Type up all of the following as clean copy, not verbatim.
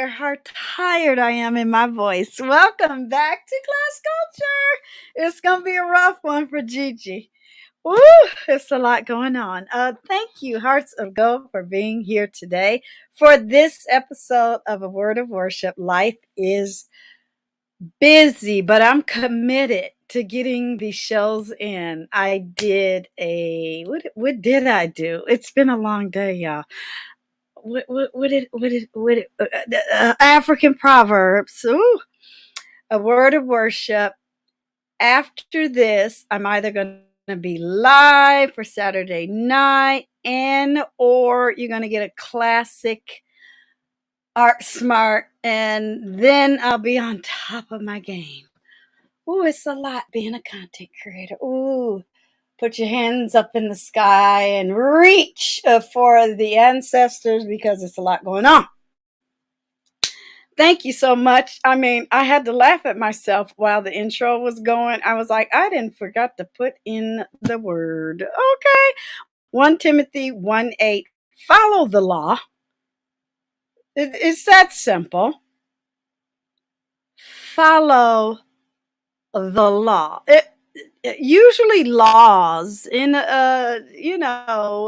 care how tired I am in my voice. Welcome back to Class Culture. It's going to be a rough one for Gigi. Woo, it's a lot going on. Thank you, Hearts of Gold, for being here today for this episode of A Word of Worship. Life is busy, but I'm committed to getting these shows in. I did what did I do? It's been a long day, y'all. African Proverbs. Ooh, a word of worship. After this, I'm either going to be live for Saturday night or you're going to get a classic Art Smart, and then I'll be on top of my game. Ooh, it's a lot being a content creator. Ooh, put your hands up in the sky and reach for the ancestors because it's a lot going on. Thank you so much. I mean, I had to laugh at myself while the intro was going. I was like, I didn't forget to put in the word. Okay. 1 Timothy 1:8. Follow the law. It's that simple. Follow the law. Usually laws in a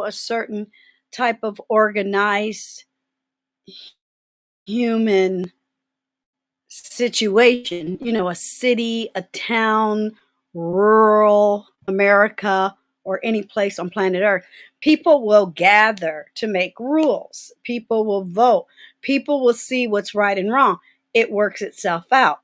certain type of organized human situation, a city, a town, rural America, or any place on planet Earth, people will gather to make rules. People will vote. People will see what's right and wrong. It works itself out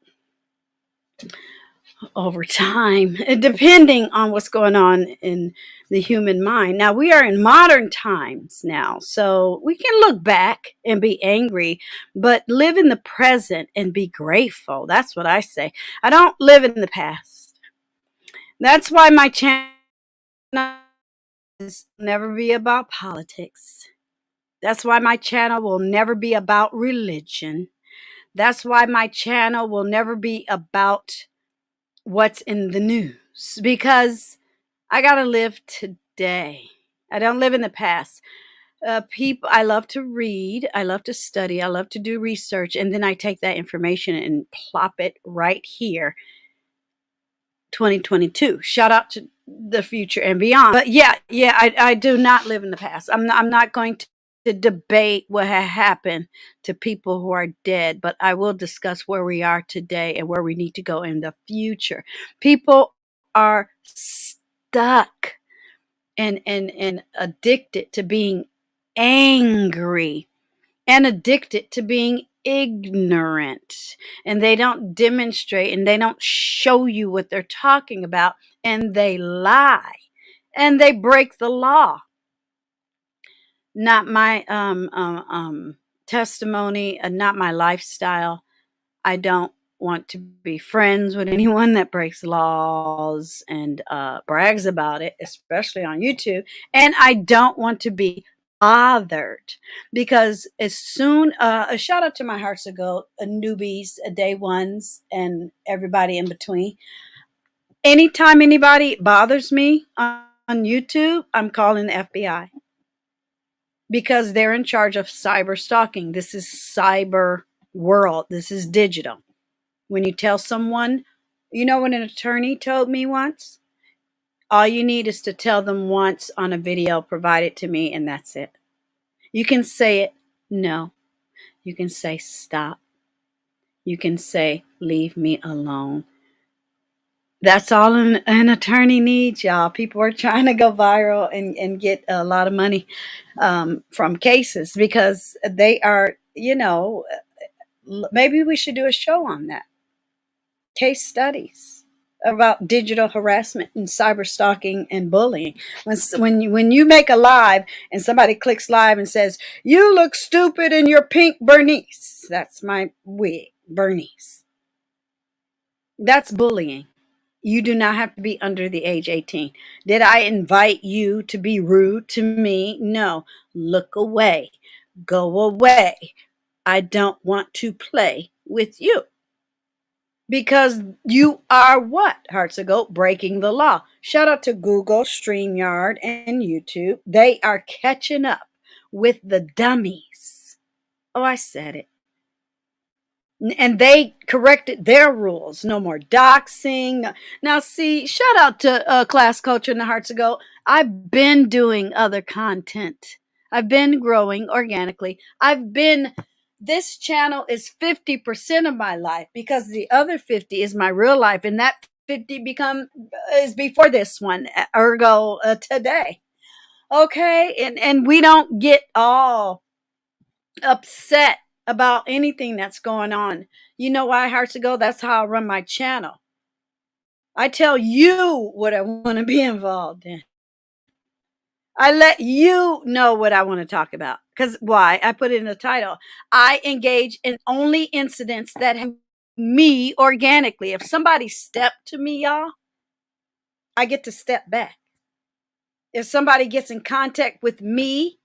over time, depending on what's going on in the human mind. Now, we are in modern times now, so we can look back and be angry, but live in the present and be grateful. That's what I say. I don't live in the past. That's why my channel will never be about politics. That's why my channel will never be about religion. That's why my channel will never be about what's in the news, because I gotta live today. I don't live in the past. I love to read, I love to study, I love to do research, and then I take that information and plop it right here. 2022. Shout out to the future and beyond. But I do not live in the past. I'm not going to debate what happened to people who are dead, but I will discuss where we are today and where we need to go in the future. People are stuck and addicted to being angry and addicted to being ignorant, and they don't demonstrate and they don't show you what they're talking about, and they lie and they break the law. Not my testimony, not my lifestyle. I don't want to be friends with anyone that breaks laws and brags about it, especially on YouTube. And I don't want to be bothered, because as soon a shout out to my Hearts of Gold, newbies, day ones, and everybody in between. Anytime anybody bothers me on YouTube, I'm calling the FBI, because they're in charge of cyber stalking. This is cyber world. This is digital. When you tell someone, what an attorney told me once? All you need is to tell them once on a video, provide it to me, and that's it. You can say it, no. You can say stop. You can say leave me alone. That's all an attorney needs, y'all. People are trying to go viral and get a lot of money from cases, because they are, maybe we should do a show on that. Case studies about digital harassment and cyber stalking and bullying. When you make a live and somebody clicks live and says, "You look stupid in your pink Bernice." That's my wig, Bernice. That's bullying. You do not have to be under the age 18. Did I invite you to be rude to me? No. Look away. Go away. I don't want to play with you. Because you are what, Hearts of Gold? Breaking the law. Shout out to Google, StreamYard, and YouTube. They are catching up with the dummies. Oh, I said it. And they corrected their rules. No more doxing. Now, see, shout out to Class Culture and the Hearts of Gold. I've been doing other content. I've been growing organically. This channel is 50% of my life because the other 50 is my real life. And that 50 is before this one, ergo today. Okay. And we don't get all upset about anything that's going on. You know why, Hearts to Go? That's how I run my channel. I tell you what I want to be involved in. I let you know what I want to talk about. Because why? I put it in the title. I engage in only incidents that have me organically. If somebody stepped to me, y'all, I get to step back. If somebody gets in contact with me,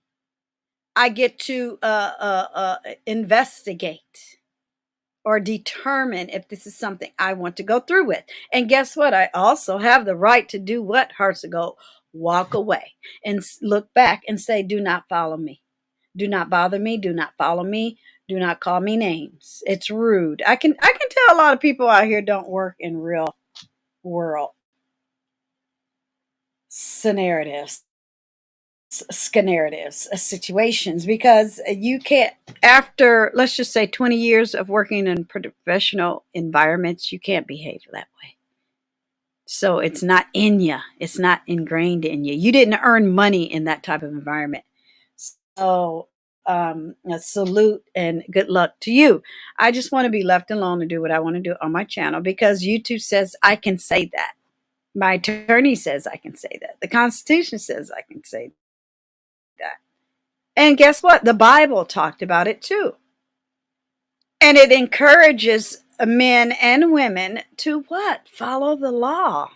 I get to investigate or determine if this is something I want to go through with. And guess what? I also have the right to do what, Hearts to Go? Walk away and look back and say, do not follow me. Do not bother me. Do not follow me. Do not call me names. It's rude. I can tell a lot of people out here don't work in real world scenarios, situations, because you can't, after, let's just say 20 years of working in professional environments, you can't behave that way. So it's not in you. It's not ingrained in you. You didn't earn money in that type of environment. So a salute and good luck to you. I just want to be left alone to do what I want to do on my channel because YouTube says I can say that. My attorney says I can say that. The Constitution says I can say that. And guess what? The Bible talked about it too. And it encourages men and women to what? Follow the law.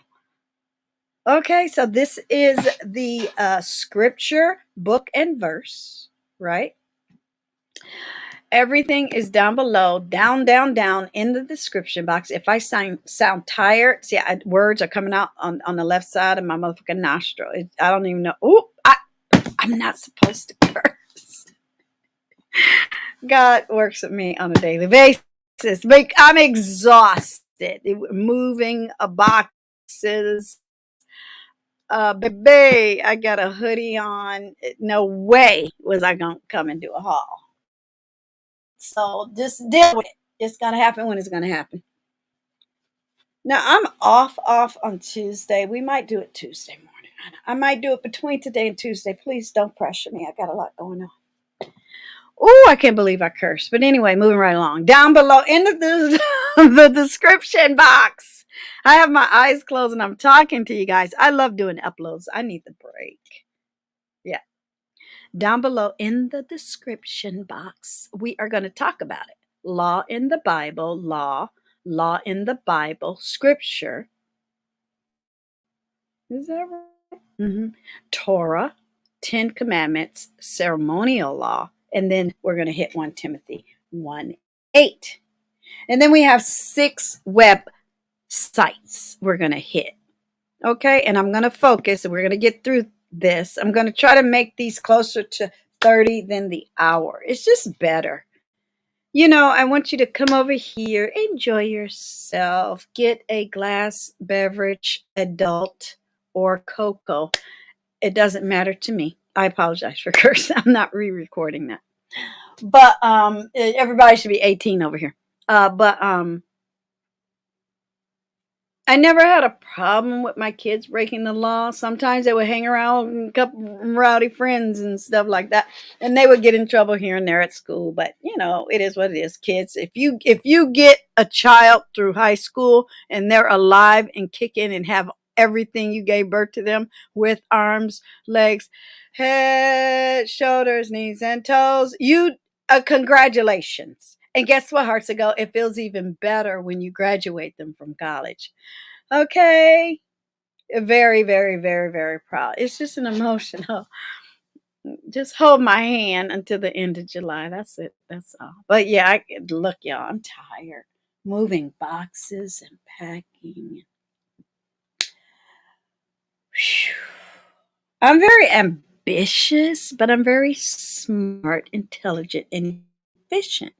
Okay, so this is the scripture, book, and verse, right? Everything is down below, down in the description box. If I sound tired, see, words are coming out on the left side of my motherfucking nostril. I don't even know. Oh, I'm not supposed to curse. God works with me on a daily basis. I'm exhausted. Moving boxes. Baby, I got a hoodie on. No way was I going to come and do a haul. So just deal with it. It's going to happen when it's going to happen. Now, I'm off on Tuesday. We might do it Tuesday morning. I might do it between today and Tuesday. Please don't pressure me. I got a lot going on. Oh, I can't believe I cursed. But anyway, moving right along. Down below in the description box. I have my eyes closed and I'm talking to you guys. I love doing uploads. I need the break. Yeah. Down below in the description box, we are going to talk about it. Law in the Bible, law in the Bible, scripture. Is that right? Mm-hmm. Torah, 10 Commandments, ceremonial law, and then we're going to hit 1 Timothy 1:8. And then we have 6 web sites we're going to hit. Okay, and I'm going to focus, and we're going to get through this. I'm going to try to make these closer to 30 than the hour. It's just better. You know, I want you to come over here, enjoy yourself, get a glass beverage, adult or cocoa. It doesn't matter to me. I apologize for cursing. I'm not re-recording that. But everybody should be 18 over here. I never had a problem with my kids breaking the law. Sometimes they would hang around with a couple rowdy friends and stuff like that, and they would get in trouble here and there at school. But you know, it is what it is, kids. If you get a child through high school and they're alive and kicking and have everything you gave birth to them with arms, legs, head, shoulders, knees, and toes, you congratulations. And guess what, Hearts to Go? It feels even better when you graduate them from college. Okay. Very, very, very, very proud. It's just an emotional. Just hold my hand until the end of July. That's it. That's all. But yeah, look, y'all, I'm tired. Moving boxes and packing. Whew. I'm very ambitious, but I'm very smart, intelligent, and efficient.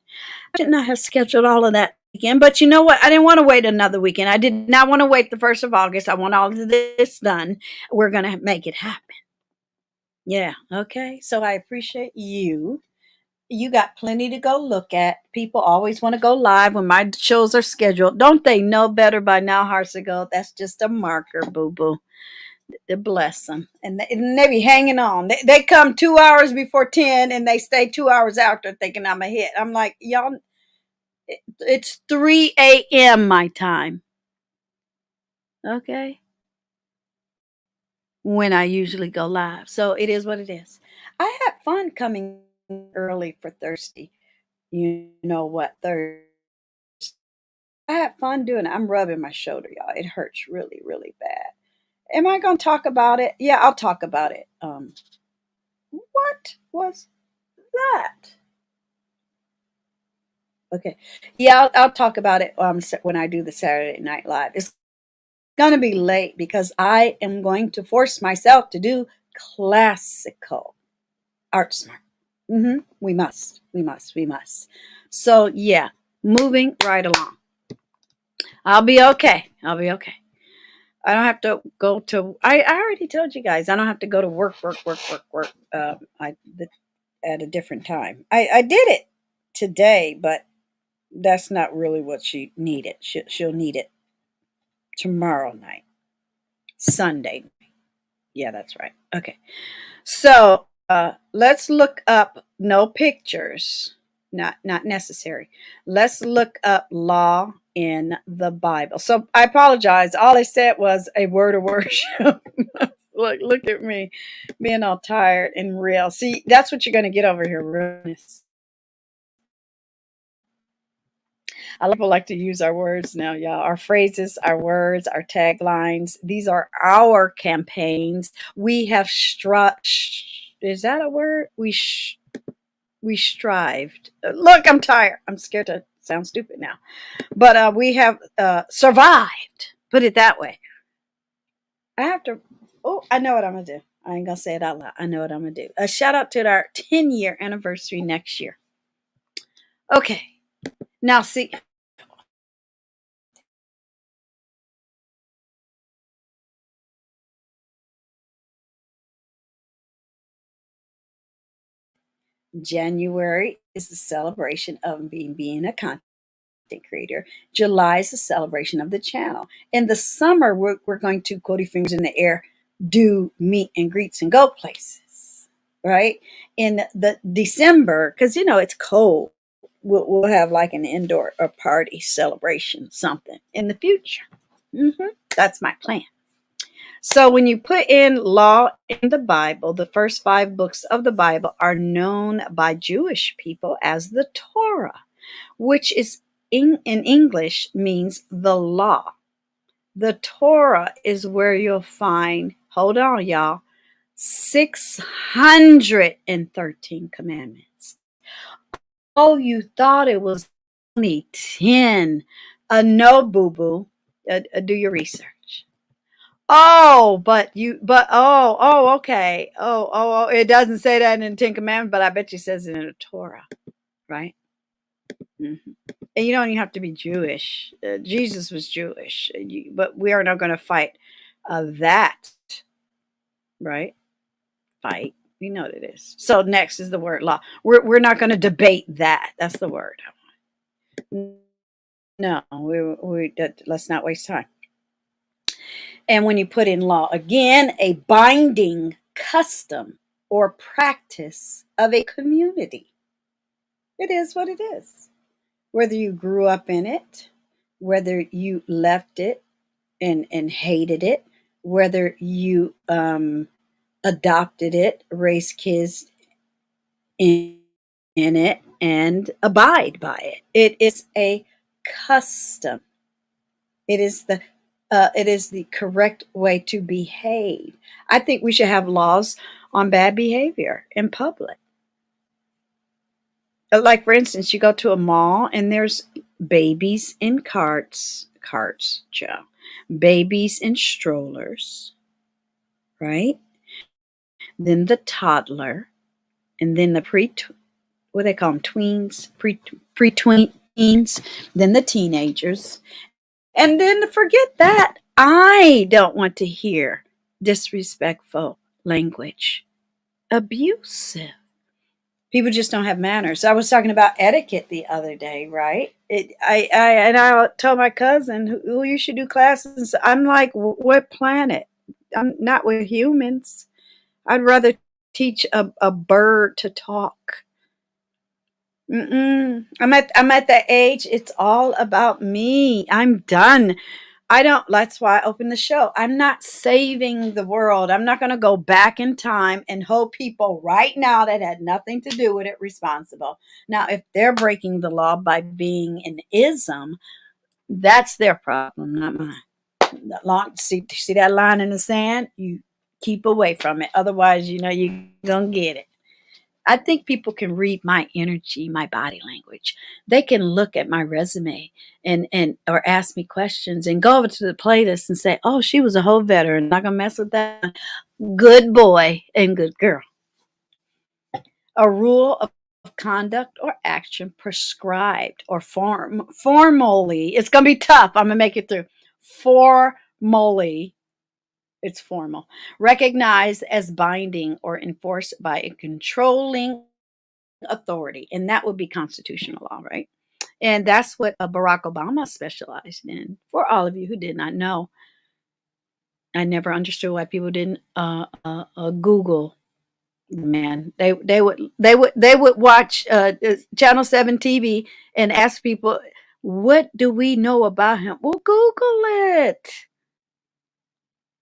I should not have scheduled all of that weekend, but you know what? I didn't want to wait another weekend. I did not want to wait the 1st of August. I want all of this done. We're going to make it happen. Yeah. Okay. So I appreciate you. You got plenty to go look at. People always want to go live when my shows are scheduled. Don't they know better by now, HUGz? That's just a marker, boo-boo. Bless them. And they be hanging on. They come 2 hours before 10 and they stay 2 hours after thinking I'm a hit. I'm like, y'all, it's 3 a.m. my time. Okay. When I usually go live. So it is what it is. I had fun coming early for Thursday. You know what? Thursday. I had fun doing it. I'm rubbing my shoulder, y'all. It hurts really, really bad. Am I going to talk about it? Yeah, I'll talk about it. What was that? Okay. Yeah, I'll talk about it when I do the Saturday Night Live. It's going to be late because I am going to force myself to do classical art smart. We must. We must. We must. So, yeah, moving right along. I'll be okay. I'll be okay. I don't have to go to. I already told you guys I don't have to go to work. At a different time. I did it today, but that's not really what she needed. She'll need it tomorrow night, Sunday. Yeah, that's right. Okay, so let's look up. No pictures, not necessary. Let's look up law in the Bible. So I apologize. All I said was a word of worship. Look at me being all tired and real. See, that's what you're going to get over here, realness. I people like to use our words now, y'all. Our phrases, our words, our taglines. These are our campaigns. We have is that a word? We strived. Look, I'm tired. I'm scared to sound stupid now. But we have survived. Put it that way. I have to. Oh, I know what I'm gonna do. I ain't gonna say it out loud. I know what I'm gonna do. A shout out to our 10-year anniversary next year. Okay. Now see. January is the celebration of being a content creator. July is the celebration of the channel. In the summer, we're going to Cody Fingers in the Air, do meet and greets and go places, right? In the December, because it's cold, we'll have like an indoor or party celebration, something in the future. That's my plan. So when you put in law in the Bible, the first 5 books of the Bible are known by Jewish people as the Torah, which is in English means the law. The Torah is where you'll find, hold on, y'all, 613 commandments. Oh, you thought it was only 10. No, boo-boo. Do your research. Okay. It doesn't say that in the 10 Commandments, but I bet you it says it in the Torah, right? Mm-hmm. And you don't even have to be Jewish. Jesus was Jewish, but we are not going to fight that, right? Fight. We know what it is. So next is the word law. We're not going to debate that. That's the word. No, let's not waste time. And when you put in law, again, a binding custom or practice of a community. It is what it is. Whether you grew up in it, whether you left it and hated it, whether you adopted it, raised kids in it, and abide by it. It is a custom. It is the correct way to behave. I think we should have laws on bad behavior in public. Like, for instance, you go to a mall and there's babies in carts, Joe. Babies in strollers, right? Then the toddler, and then the what do they call them, tweens, pre-tween teens, then the teenagers. And then forget that. I don't want to hear disrespectful language, abusive. People just don't have manners. I was talking about etiquette the other day, right? I told my cousin who you should do classes. I'm like, what planet? I'm not with humans. I'd rather teach a bird to talk. I'm at that age. It's all about me. I'm done. I don't, that's why I opened the show. I'm not saving the world. I'm not going to go back in time and hold people right now that had nothing to do with it responsible. Now, if they're breaking the law by being an ism, that's their problem, not mine. See that line in the sand? You keep away from it. Otherwise, you're going to get it. I think people can read my energy, my body language. They can look at my resume and or ask me questions and go over to the playlist and say, "Oh, she was a whole veteran. Not gonna mess with that. Good boy and good girl." A rule of conduct or action prescribed or formally. It's gonna be tough. I'm gonna make it through. Formally, it's formal. Recognized as binding or enforced by a controlling authority, and that would be constitutional law, right? And that's what Barack Obama specialized in. For all of you who did not know, I never understood why people didn't Google. Man, they would watch Channel 7 TV and ask people, "What do we know about him?" Well, Google it.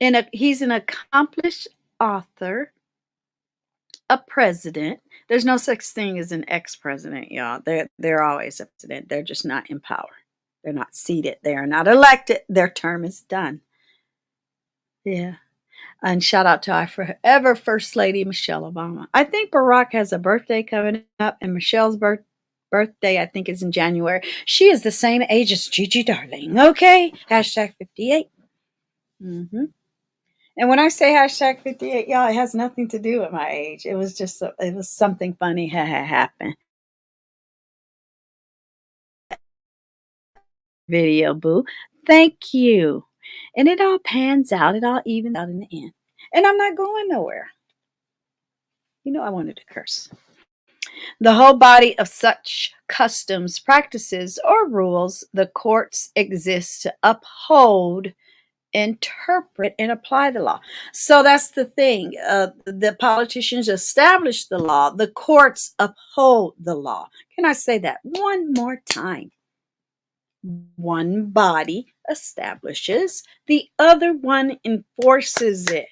And he's an accomplished author, a president. There's no such thing as an ex-president, y'all. They're always a president. They're just not in power. They're not seated. They are not elected. Their term is done. Yeah. And shout out to our forever First Lady, Michelle Obama. I think Barack has a birthday coming up, and Michelle's birthday, I think, is in January. She is the same age as Gigi Darling. Okay. Hashtag 58. Mm-hmm. And when I say hashtag 58, y'all, it has nothing to do with my age. It was just, it was something funny had happened. Video, boo. Thank you. And it all pans out. It all evens out in the end. And I'm not going nowhere. I wanted to curse. The whole body of such customs, practices, or rules the courts exist to uphold, interpret, and apply the law. So that's the thing. The politicians establish the law. The courts uphold the law. Can I say that one more time? One body establishes, the other one enforces it.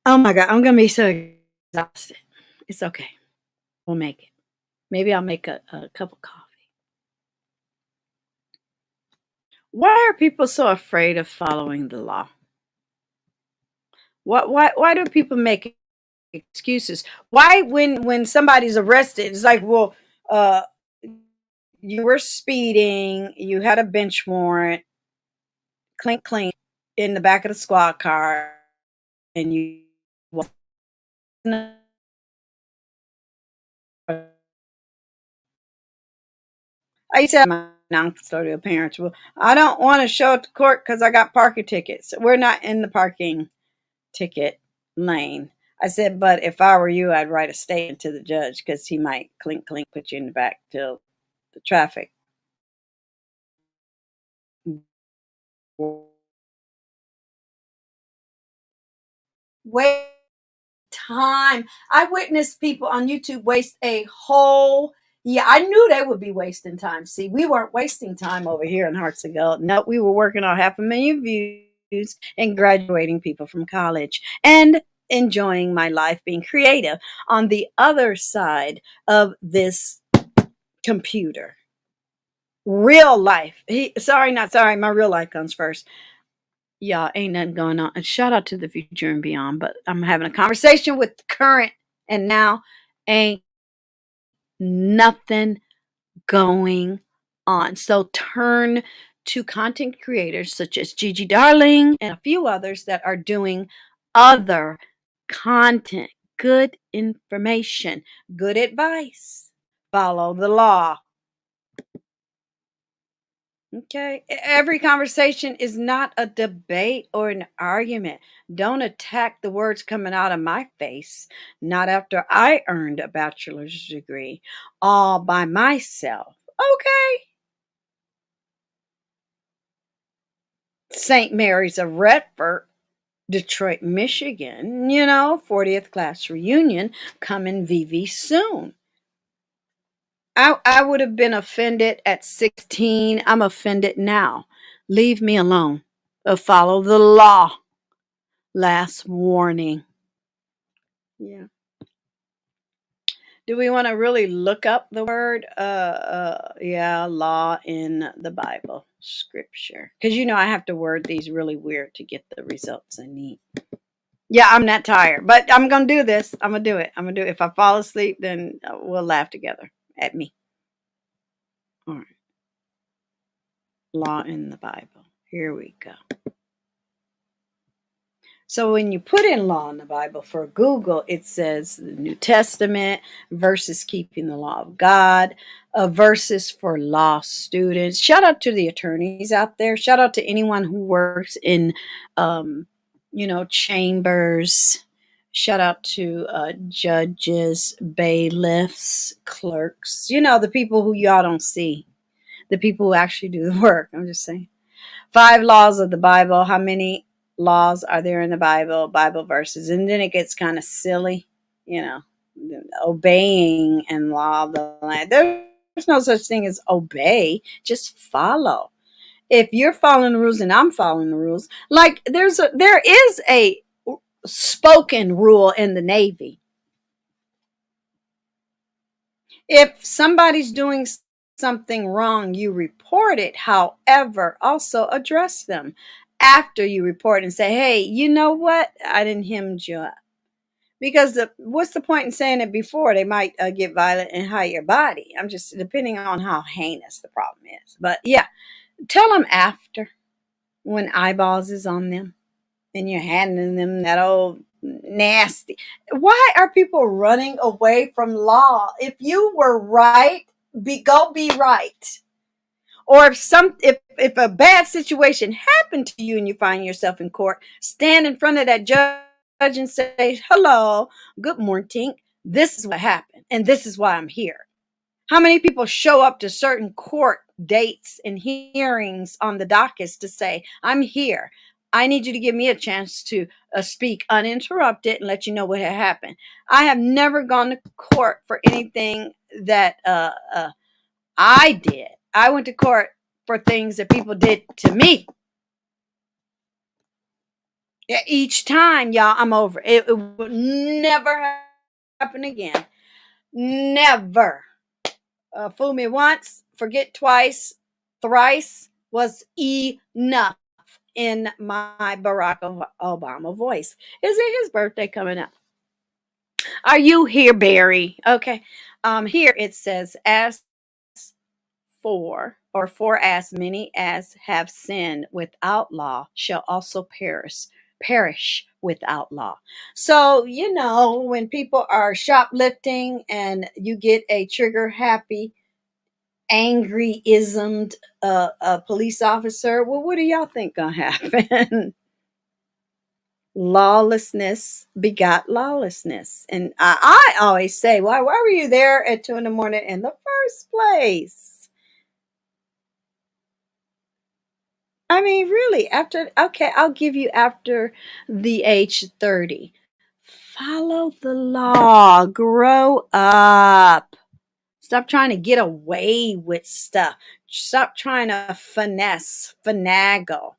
Oh my God, I'm going to be so exhausted. It's okay. We'll make it. Maybe I'll make a cup of coffee. Why are people so afraid of following the law? Why do people make excuses? Why, when somebody's arrested, it's like, well, you were speeding, you had a bench warrant, clink, clink, in the back of the squad car, and you. I used to have my non-custodial parents. Well, I don't want to show up to court because I got parking tickets. We're not in the parking ticket lane. I said, but if I were you, I'd write a statement to the judge because he might clink, clink, put you in the back till the traffic. Wait time. I witnessed people on YouTube waste a whole. Yeah, I knew they would be wasting time. See, we weren't wasting time over here in Hearts of Gold. No, we were working on 500,000 views and graduating people from college and enjoying my life being creative on the other side of this computer. Real life. Not sorry. My real life comes first. Y'all, ain't nothing going on. And shout out to the future and beyond. But I'm having a conversation with the current and now. Ain't nothing going on. So turn to content creators such as Gigi Darling and a few others that are doing other content. good information, good advice. Follow the law. Okay. Every conversation is not a debate or an argument. Don't attack the words coming out of my face. Not after I earned a bachelor's degree all by myself. Okay. St. Mary's of Redford, Detroit, Michigan, 40th class reunion coming VV soon. I would have been offended at 16. I'm offended now. Leave me alone. Follow the law. Last warning. Yeah. Do we want to really look up the word? Yeah, law in the Bible, scripture. Because I have to word these really weird to get the results I need. Yeah, I'm not tired, but I'm gonna do this. I'm gonna do it. If I fall asleep, then we'll laugh together at me. All right. Law in the Bible. Here we go. So when you put in law in the Bible for Google, it says the New Testament versus keeping the law of God, verses for law students. Shout out to the attorneys out there. Shout out to anyone who works in, chambers. Shout out to judges, bailiffs, clerks. The people who y'all don't see. The people who actually do the work. I'm just saying. 5 laws of the Bible. How many laws are there in the Bible verses? And then it gets kind of silly, obeying and law of the land. There's no such thing as obey, just follow. If you're following the rules and I'm following the rules, like there is a spoken rule in the Navy. If somebody's doing something wrong, you report it. However, also address them after you report and say, hey, you know what? I didn't hemmed you up. Because what's the point in saying it before? They might get violent and hide your body. I'm just depending on how heinous the problem is. But yeah, tell them after when eyeballs is on them and you're handing them that old nasty. Why are people running away from law? If you were right, go be right. Or if a bad situation happened to you and you find yourself in court, stand in front of that judge and say, hello, good morning. This is what happened, and this is why I'm here. How many people show up to certain court dates and hearings on the dockets to say, I'm here. I need you to give me a chance to speak uninterrupted and let you know what had happened. I have never gone to court for anything that I did. I went to court for things that people did to me. Each time, y'all, I'm over. It would never happen again. Never. Fool me once, forget twice, thrice was enough in my Barack Obama voice. Is it his birthday coming up? Are you here, Barry? Okay. Here it says, as for as many as have sinned without law shall also perish without law. So, when people are shoplifting and you get a trigger happy, angry ismed a police officer, well, what do y'all think gonna happen? Lawlessness begot lawlessness. And I always say, why were you there at 2 a.m. in the first place? I mean, really, I'll give you after the age 30. Follow the law. Grow up. Stop trying to get away with stuff. Stop trying to finagle.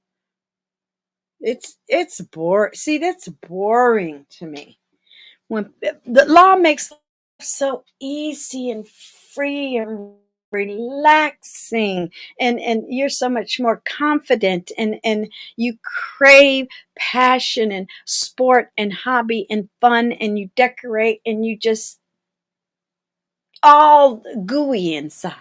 It's boring. See, that's boring to me. When the law makes life so easy and free and relaxing, and you're so much more confident, and you crave passion and sport and hobby and fun, and you decorate and you just all gooey inside,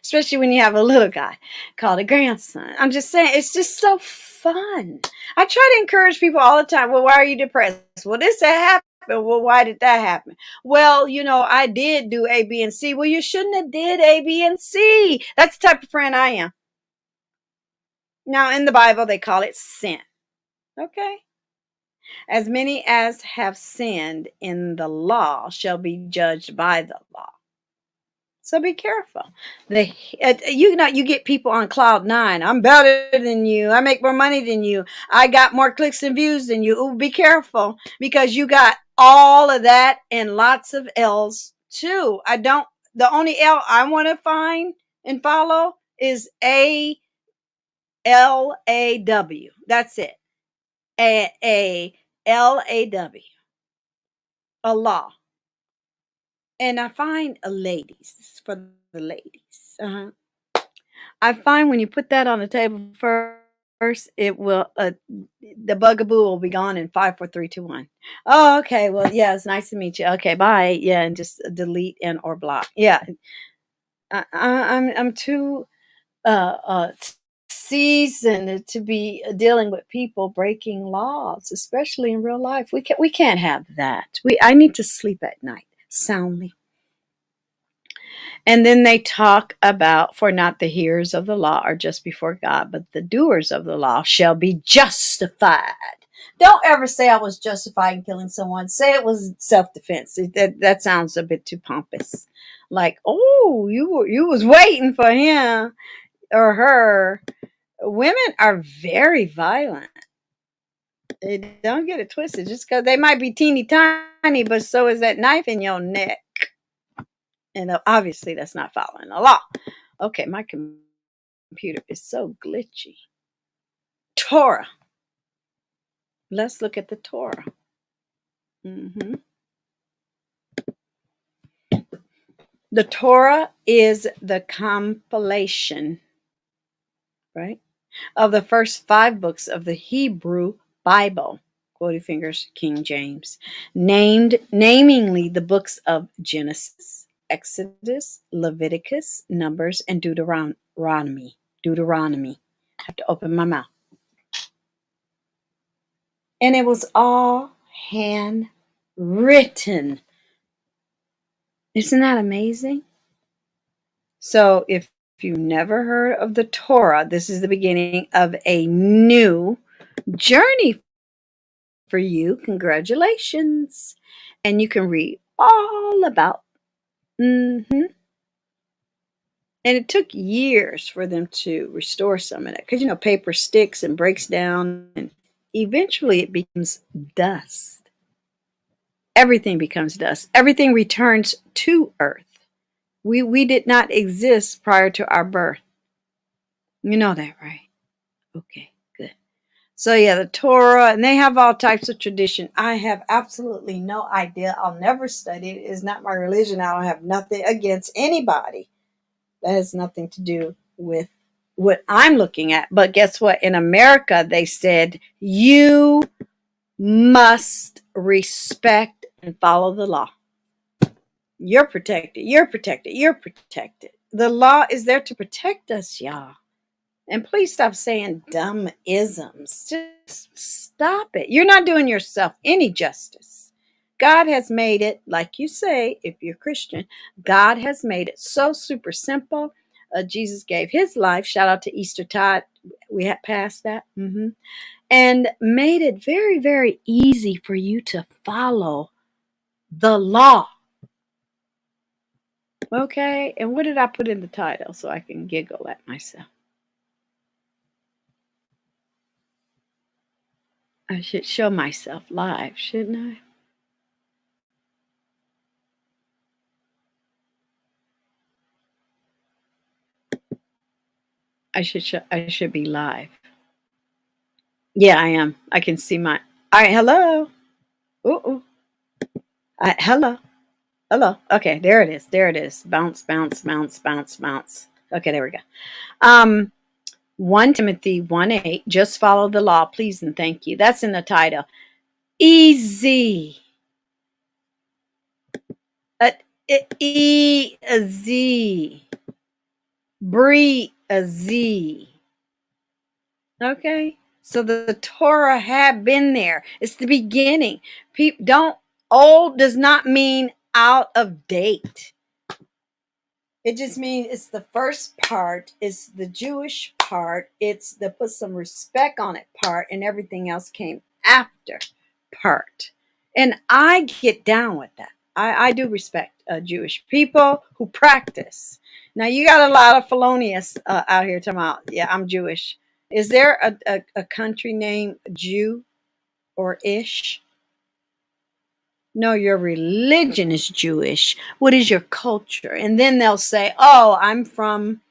especially when you have a little guy called a grandson. I'm just saying, it's just so fun. I try to encourage people all the time. Well, why are you depressed? Well, this happened Well, why did that happen? Well, I did do A, B, and C. Well, you shouldn't have did A, B, and C. That's the type of friend I am. Now, in the Bible, they call it sin. Okay. As many as have sinned in the law shall be judged by the law. So be careful. You get people on cloud nine. I'm better than you. I make more money than you. I got more clicks and views than you. Ooh, be careful, because you got all of that and lots of L's too. The only L I want to find and follow is ALAW. That's it. ALAW. A law. And I find ladies, for the ladies. I find when you put that on the table first, it will the bugaboo will be gone in 5, 4, 3, 2, 1. Oh, okay. Well, yeah, it's nice to meet you. Okay, bye. Yeah, and just delete and or block. Yeah, I'm too seasoned to be dealing with people breaking laws, especially in real life. We can't have that. I need to sleep at night soundly. And then they talk about, for not the hearers of the law are just before God, but the doers of the law shall be justified. Don't ever say I was justified in killing someone. Say it was self-defense. That sounds a bit too pompous. Like, oh, you was waiting for him or her. Women are very violent. They don't get it twisted. Just because they might be teeny tiny, but so is that knife in your neck. And obviously that's not following the law. Okay, my computer is so glitchy. Torah. Let's look at the Torah. The Torah is the compilation, right, of the first 5 books of the Hebrew Bible. Quoted fingers, King James. Namingly the books of Genesis, Exodus, Leviticus, Numbers, and Deuteronomy. I have to open my mouth. And it was all handwritten. Isn't that amazing? So if you've never heard of the Torah, this is the beginning of a new journey for you. Congratulations. And you can read all about. And it took years for them to restore some of that, because paper sticks and breaks down, and eventually it becomes dust. Everything becomes dust. Everything returns to earth. We did not exist prior to our birth. You know that, right? Okay, good. So yeah, the Torah, and they have all types of tradition. I have absolutely no idea. I'll never study it. It's not my religion. I don't have nothing against anybody. That has nothing to do with what I'm looking at. But guess what? In America, they said you must respect and follow the law. You're protected. You're protected. You're protected. The law is there to protect us, y'all. And please stop saying dumb isms. Just stop it. You're not doing yourself any justice. God has made it, like you say, if you're Christian, God has made it so super simple. Jesus gave his life. Shout out to Easter Tide. We had passed that. And made it very, very easy for you to follow the law. Okay, and what did I put in the title so I can giggle at myself? I should show myself live, shouldn't I? I should be live. Yeah, I am. I can see my. All right, hello. Ooh. Hello. Hello. Okay, there it is. There it is. Bounce, bounce, bounce, bounce, bounce. Okay, there we go. 1 Timothy 1:8. Just follow the law, please and thank you. That's in the title. Easy. E-Z. Breezy. Okay? So the Torah had been there. It's the beginning. People don't Old does not mean out of date. It just means it's the first part, it's the Jewish part, it's the put some respect on it part, and everything else came after part. And I get down with that. I do respect Jewish people who practice. Now, you got a lot of felonious out here talking about, yeah, I'm Jewish. Is there a country named Jew or Ish? No, your religion is Jewish. What is your culture? And then they'll say, oh, I'm from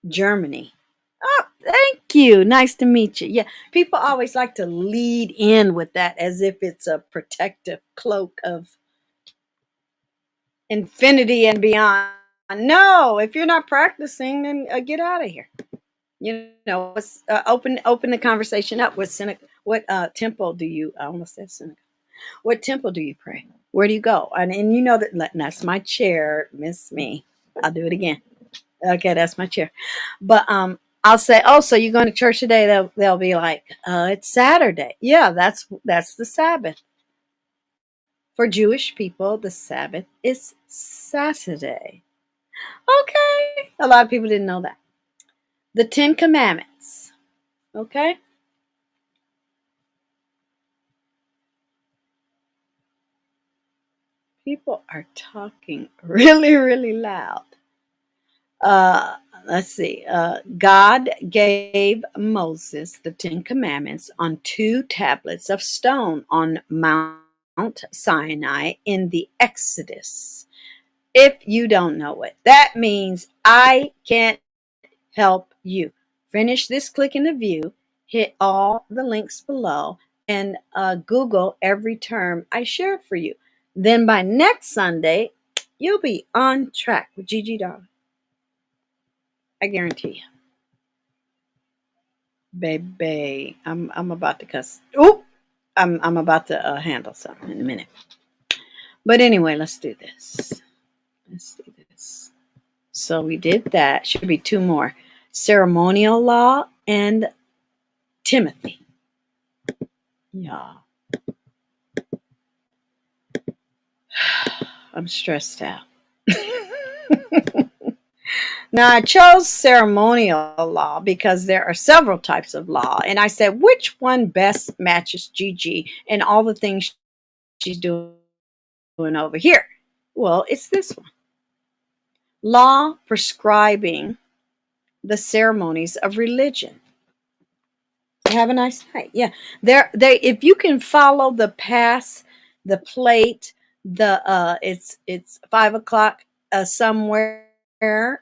Germany. Oh, thank you. Nice to meet you. Yeah, people always like to lead in with that as if it's a protective cloak of infinity and beyond. No, if you're not practicing, then get out of here. You know, open the conversation up with Seneca. What temple do you? I almost said Seneca. What temple do you pray? Where do you go? And you know that's my chair. Miss me. I'll do it again. Okay, that's my chair. But I'll say, oh, so you're going to church today? They'll be like, it's Saturday. Yeah, that's the Sabbath. For Jewish people, the Sabbath is Saturday. Okay. A lot of people didn't know that. The 10 Commandments. Okay. People are talking really, really loud. Let's see. God gave Moses the 10 Commandments on 2 tablets of stone on Mount Sinai in the Exodus. If you don't know it, that means I can't help you. Finish this click in the view, hit all the links below, and Google every term I shared for you. Then by next Sunday, you'll be on track with Gigi Darling. I guarantee you. Baby, I'm about to cuss. Oop! I'm about to handle something in a minute. But anyway, let's do this. Let's do this. So we did that. Should be 2 more. Ceremonial law and Timothy. Yeah. I'm stressed out. Now, I chose ceremonial law because there are several types of law. And I said, which one best matches Gigi and all the things she's doing over here? Well, it's this one. Law prescribing the ceremonies of religion. Have a nice night. Yeah. They if you can follow the pass, the plate, it's 5 o'clock somewhere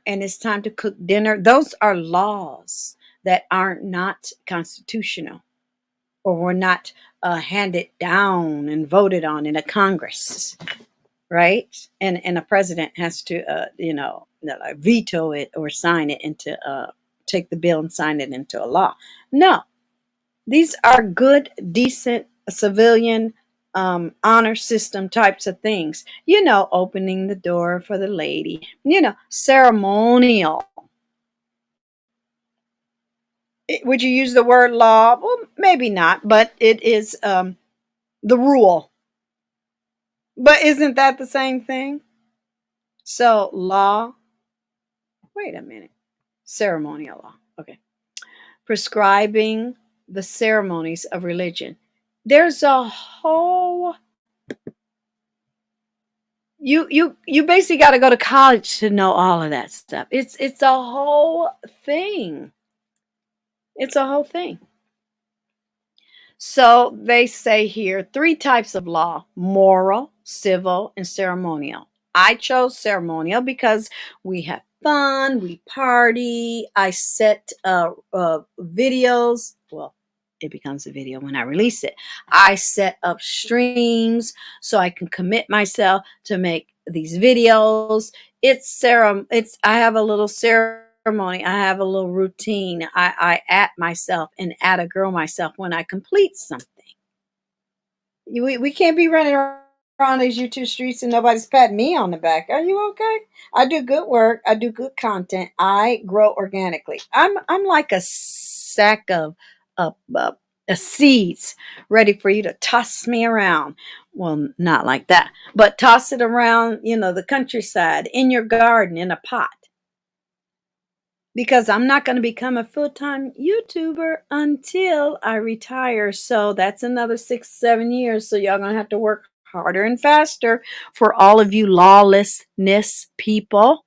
and it's time to cook dinner. Those are laws that are not constitutional or were not handed down and voted on in a Congress, right? And a president has to, veto it or sign it into, take the bill and sign it into a law. No, these are good, decent civilian honor system types of things. Opening the door for the lady. Ceremonial. Would you use the word law? Well, maybe not, but it is the rule. But isn't that the same thing? So law. Wait a minute. Ceremonial law. Okay. Prescribing the ceremonies of religion. There's a whole you basically got to go to college to know all of that stuff. It's a whole thing. It's a whole thing. So they say here 3 types of law: moral, civil, and ceremonial. I chose ceremonial because we have fun, we party. I set videos. Well, it becomes a video when I release it. I set up streams so I can commit myself to make these videos. I have a little ceremony. I have a little routine. I at myself and at a girl myself when I complete something. We can't be running around these YouTube streets and nobody's patting me on the back. Are you okay? I do good work. I do good content. I grow organically. I'm like a sack of seeds ready for you to toss me around. Well, not like that, but toss it around, the countryside, in your garden, in a pot. Because I'm not going to become a full-time YouTuber until I retire. So that's another 6-7 years. So y'all going to have to work harder and faster for all of you lawlessness people,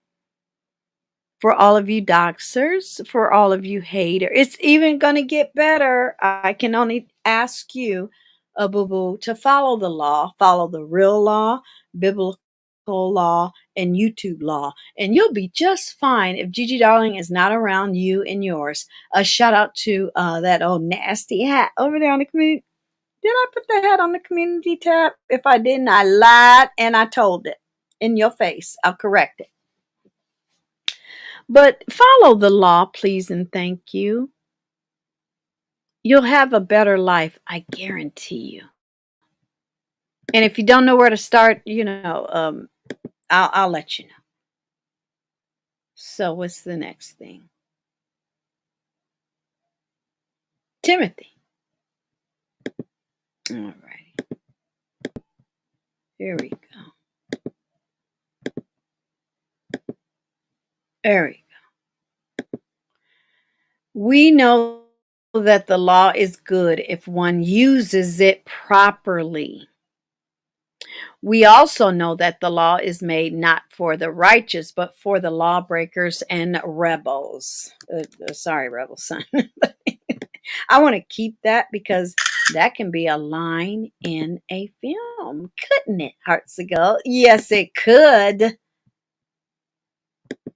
for all of you doxers, for all of you haters. It's even going to get better. I can only ask you, boo boo, to follow the law, follow the real law, biblical law, and YouTube law, and you'll be just fine if Gigi Darling is not around you and yours. A shout out to that old nasty hat over there on the community. Did I put the hat on the community tab? If I didn't, I lied and I told it in your face. I'll correct it. But follow the law, please and thank you. You'll have a better life, I guarantee you. And if you don't know where to start, I'll let you know. So what's the next thing? Timothy. All right. Here we go. There we go. We know that the law is good if one uses it properly. We also know that the law is made not for the righteous, but for the lawbreakers and rebels. Sorry, rebel son. I want to keep that because that can be a line in a film, couldn't it, Hearts of Gold? Yes, it could.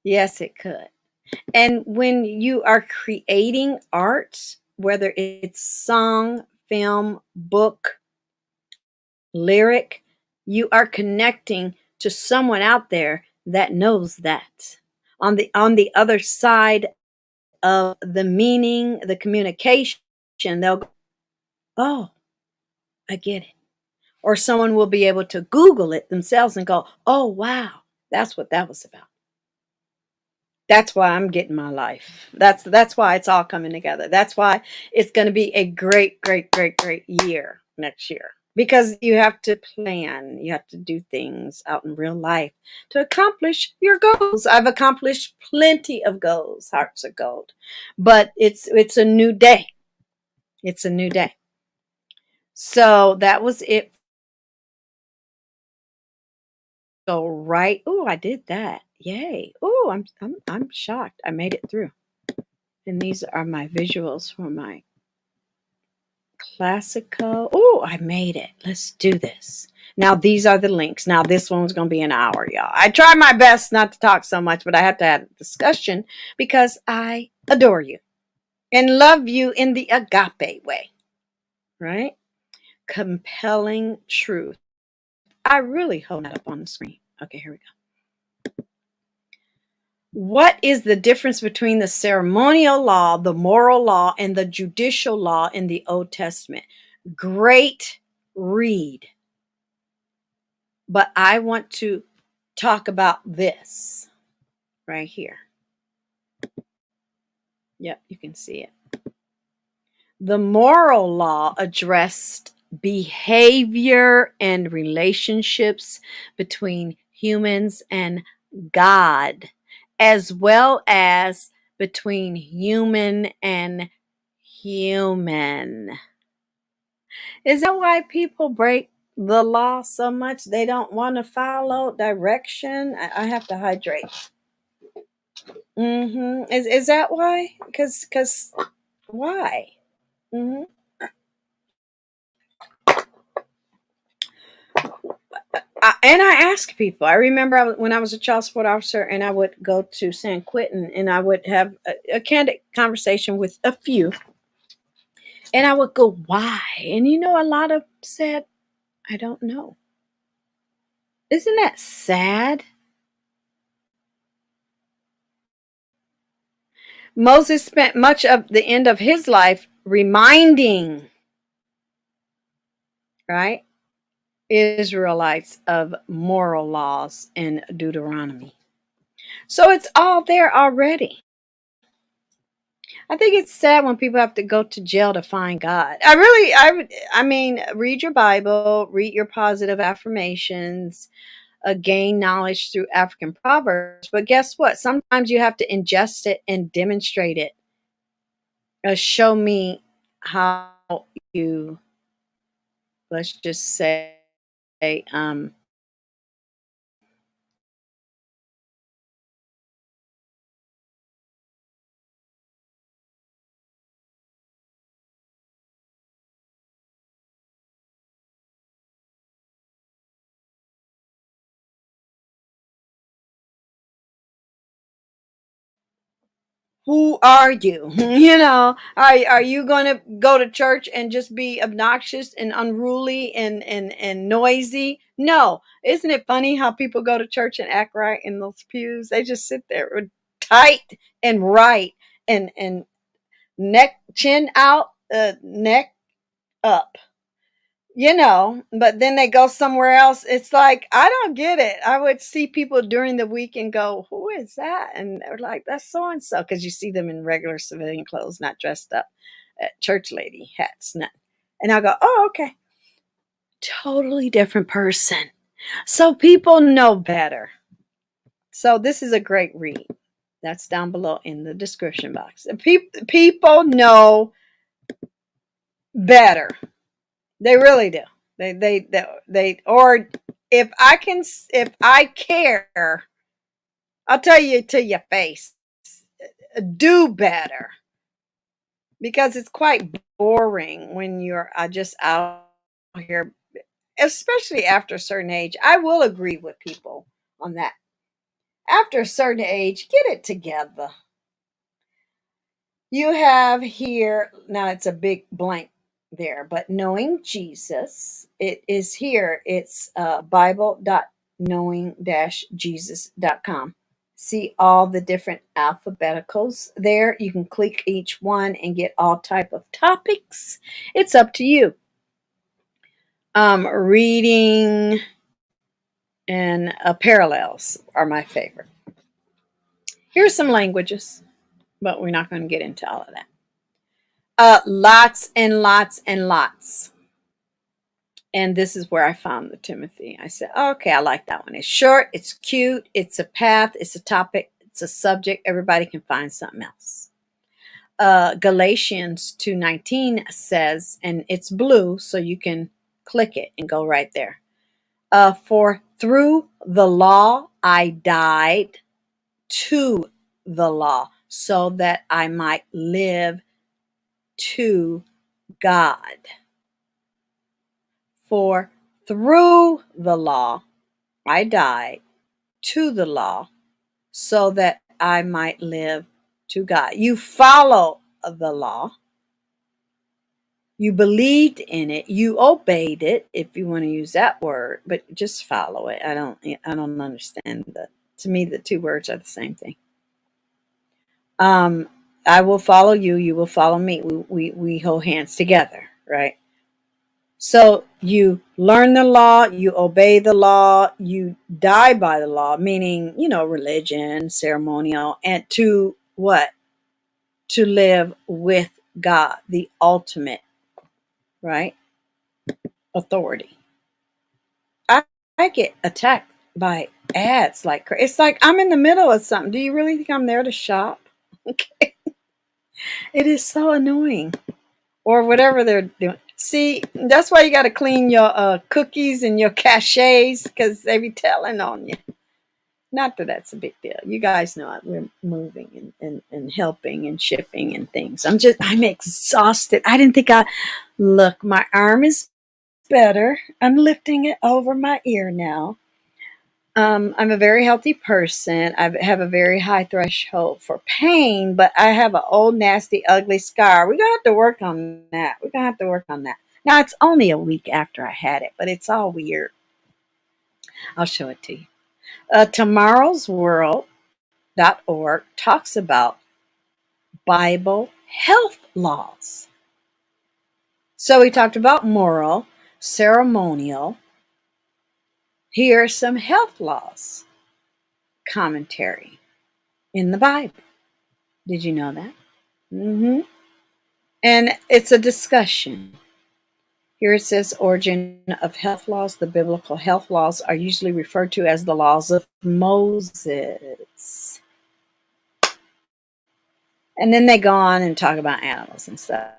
Yes, it could. And when you are creating art, whether it's song, film, book, lyric, you are connecting to someone out there that knows that. On the other side of the meaning, the communication, they'll go, oh, I get it. Or someone will be able to Google it themselves and go, oh, wow, that's what that was about. That's why I'm getting my life. That's why it's all coming together. That's why it's going to be a great, great, great, great year next year. Because you have to plan. You have to do things out in real life to accomplish your goals. I've accomplished plenty of goals, Hearts of Gold. But it's a new day. It's a new day. So that was it. Go right. Oh, I did that. Yay. Oh, I'm shocked. I made it through. And these are my visuals for my classical. Oh, I made it. Let's do this. Now, these are the links. Now, this one's going to be an hour, y'all. I try my best not to talk so much, but I have to have a discussion because I adore you and love you in the agape way, right? Compelling truth. I really hold that up on the screen. Okay, here we go. What is the difference between the ceremonial law, the moral law, and the judicial law in the Old Testament? Great read. But I want to talk about this right here. Yep, you can see it. The moral law addressed behavior and relationships between humans and God, as well as between human and human. Is that why people break the law so much? They don't want to follow direction. I have to hydrate. Is that why? Because why? And I ask people. I remember when I was a child support officer, and I would go to San Quentin, and I would have a candid conversation with a few, and I would go, "Why?" And a lot of said, "I don't know." Isn't that sad? Moses spent much of the end of his life reminding, right, Israelites of moral laws in Deuteronomy. So it's all there already. I think it's sad when people have to go to jail to find God. I mean, read your Bible, read your positive affirmations, gain knowledge through African proverbs. But guess what? Sometimes you have to ingest it and demonstrate it. Show me how you, let's just say, um, who are you? You know, are you going to go to church and just be obnoxious and unruly and noisy? No. Isn't it funny how people go to church and act right in those pews? They just sit there with tight and right and neck, chin out, neck up, you know, but then they go somewhere else. It's like, I don't get it. I would see people during the week and go, who is that? And they're like, that's so and so, because you see them in regular civilian clothes, not dressed up, church lady hats, nothing. And I go, oh, okay. Totally different person. So people know better. So this is a great read. That's down below in the description box. People know better. They really do. Or if I care, I'll tell you to your face, do better, because it's quite boring when you're just out here, especially after a certain age. I will agree with people on that. After a certain age, get it together. You have here, now it's a big blank there, but knowing Jesus, it is here. It's bible.knowing-jesus.com. See all the different alphabeticals there. You can click each one and get all type of topics. It's up to you. Reading and parallels are my favorite. Here's some languages, but we're not going to get into all of that. Lots and lots and lots. And this is where I found the Timothy. I said, oh, okay, I like that one. It's short, it's cute, it's a path, it's a topic, it's a subject. Everybody can find something else. Galatians 2:19 says, and it's blue, so you can click it and go right there. For through the law I died to the law, so that I might live to God. For through the law I died to the law, so that I might live to God. You follow the law. You believed in it. You obeyed it, if you want to use that word, but just follow it. I don't understand that. To me, the two words are the same thing. I will follow you. You will follow me. We hold hands together, right? So you learn the law, you obey the law, you die by the law, meaning, religion, ceremonial, and to what? To live with God, the ultimate, right? Authority. I get attacked by ads like crazy. It's like I'm in the middle of something. Do you really think I'm there to shop? Okay. It is so annoying. Or whatever they're doing. See, that's why you got to clean your cookies and your caches, because they be telling on you. Not that that's a big deal. You guys know it. We're moving and helping and shipping and things. I'm exhausted. I didn't think look, my arm is better. I'm lifting it over my ear now. I'm a very healthy person. I have a very high threshold for pain, but I have an old, nasty, ugly scar. We're going to have to work on that. Now, it's only a week after I had it, but it's all weird. I'll show it to you. Tomorrowsworld.org talks about Bible health laws. So we talked about moral, ceremonial. Here are some health laws. Commentary in the Bible. Did you know that? Mm-hmm. And it's a discussion. Here it says origin of health laws. The biblical health laws are usually referred to as the laws of Moses. And then they go on and talk about animals and stuff.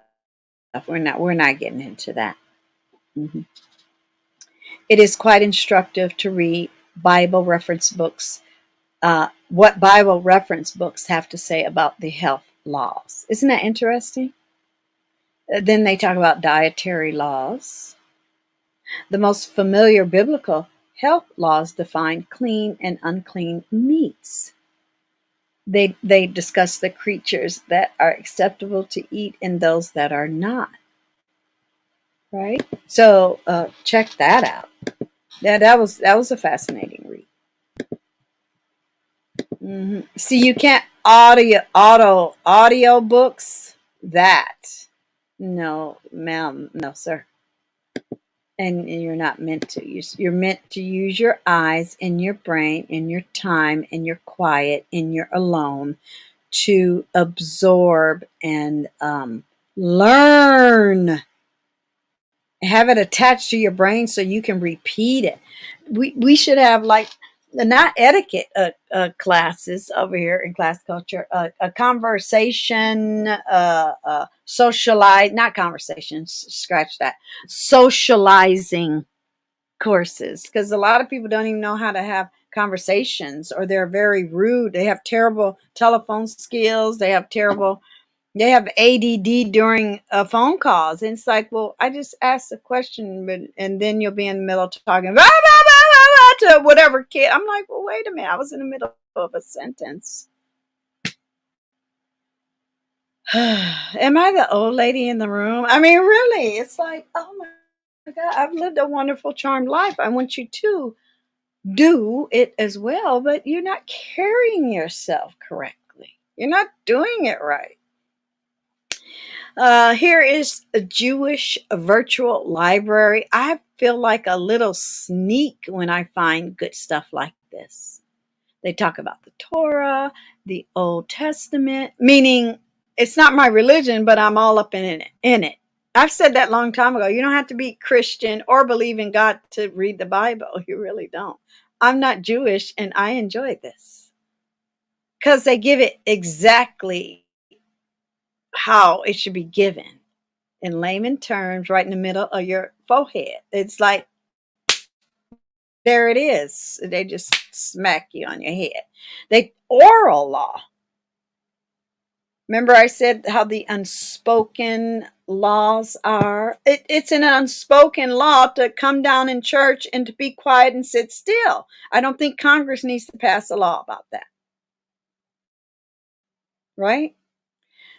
We're not getting into that. Mm-hmm. It is quite instructive to read Bible reference books, what Bible reference books have to say about the health laws. Isn't that interesting? Then they talk about dietary laws. The most familiar biblical health laws define clean and unclean meats. They discuss the creatures that are acceptable to eat and those that are not. Right? So check that out. That was a fascinating read. Mm-hmm. See, you can't audio books that. No, ma'am, no, sir. And you're not meant to. You're meant to use your eyes and your brain and your time and your quiet and your alone to absorb and learn. Have it attached to your brain so you can repeat it. We should have like not etiquette classes over here in class culture, a conversation, socialize, not conversations, scratch that, socializing courses, because a lot of people don't even know how to have conversations, or they're very rude. They have terrible telephone skills. They have ADD during phone calls. And it's like, well, I just asked a question, and then you'll be in the middle of talking blah, blah, blah, blah, to whatever kid. I'm like, well, wait a minute. I was in the middle of a sentence. Am I the old lady in the room? I mean, really, it's like, oh my God, I've lived a wonderful, charmed life. I want you to do it as well, but you're not carrying yourself correctly. You're not doing it right. Here is a Jewish virtual library. I feel like a little sneak when I find good stuff like this. They talk about the Torah, the Old Testament, meaning it's not my religion, but I'm all up in it. I've said that a long time ago. You don't have to be Christian or believe in God to read the Bible. You really don't. I'm not Jewish, and I enjoy this because they give it exactly how it should be given in layman terms, right in the middle of your forehead. It's like, there it is. They just smack you on your head. They oral law. Remember I said how the unspoken laws are? It's an unspoken law to come down in church and to be quiet and sit still. I don't think Congress needs to pass a law about that. Right?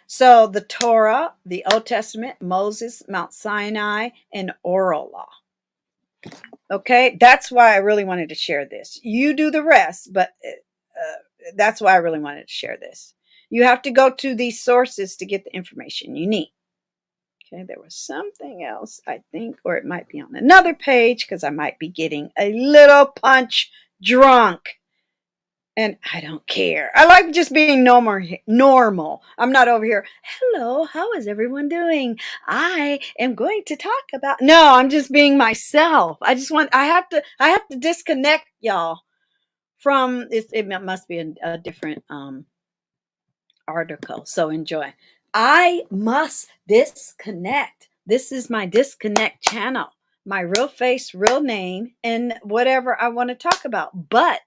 So the Torah, the Old Testament, Moses, Mount Sinai, and oral law. Okay, that's why I really wanted to share this. You do the rest, but that's why I really wanted to share this. You have to go to these sources to get the information you need. Okay, there was something else, I think, or it might be on another page because I might be getting a little punch drunk. And I don't care. I like just being normal. I'm not over here. Hello, how is everyone doing? I am going to talk about. No, I'm just being myself. I have to disconnect y'all from it must be a different article. So enjoy. I must disconnect. This is my disconnect channel. My real face, real name, and whatever I want to talk about. But